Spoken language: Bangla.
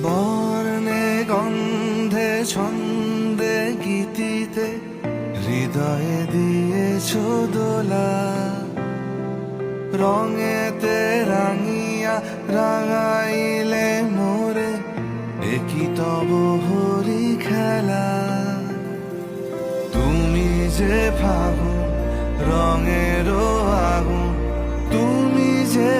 বর্ণে গন্ধে ছন্দে গীতিতে হৃদয়ে দিয়েছ দোলা, রঙেতে রাঙিয়া রাঙাইলে মোরে একই তব হরি খেলা। তুমি যে ফাগুন রঙেরও আগুন, তুমি যে